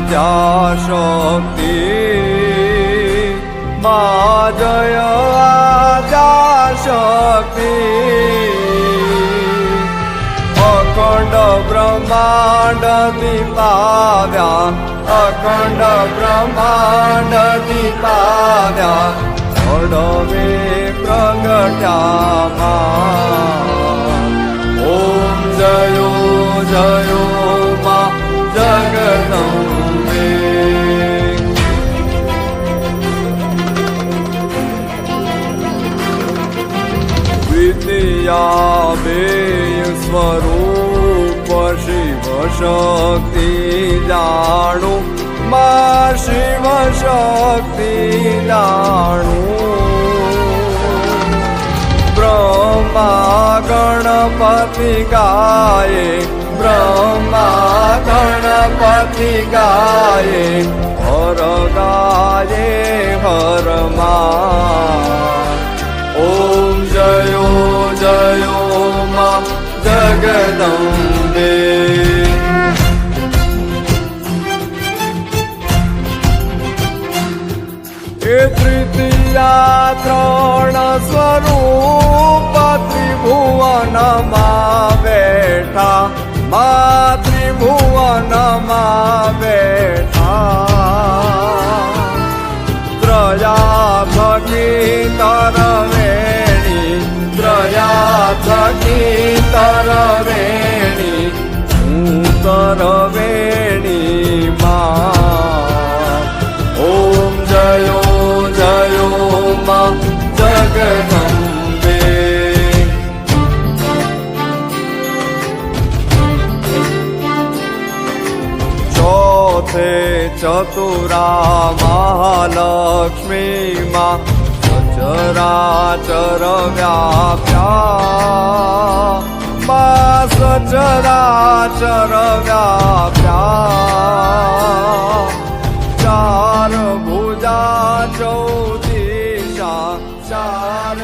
આદ્યાશક્તિ મા જય આદ્યાશક્તિ અખંડ બ્રહ્માંડ દીપાવ્યા અખંડ બ્રહ્માંડ દીપાવ્યા અડવે પ્રગટ્યામાં ઓમ જયો જયો મા જગદંબે વિદ્યાબેય સ્વરૂપ શિવ શક્તિ જાણું મા શિવ શક્તિ જાણું બ્રહ્મા ગણપતિ ગાયે બ્રહ્મા ગણપતિ ગાયે હર ગાયે હરમાં ઓમ જયો જયો મા જગદંબે એ તૃતીયા ત્રણ સ્વરૂપ ત્રિભુવનમાં બેઠા મા ત્રિભુવનમાં બેઠા ત્રયા થકી તરવેણી ત્રયા થકી તરવેણી હું તરવેણી માં ઓમ જયો જયો મા જગદંબે ચોથે ચતુરા મહાલક્ષ્મી માં સચરાચર વ્યાપ્યા મા સચરાચર વ્યાપ્યા ચાર ભુજા ચૌદિશા ચાર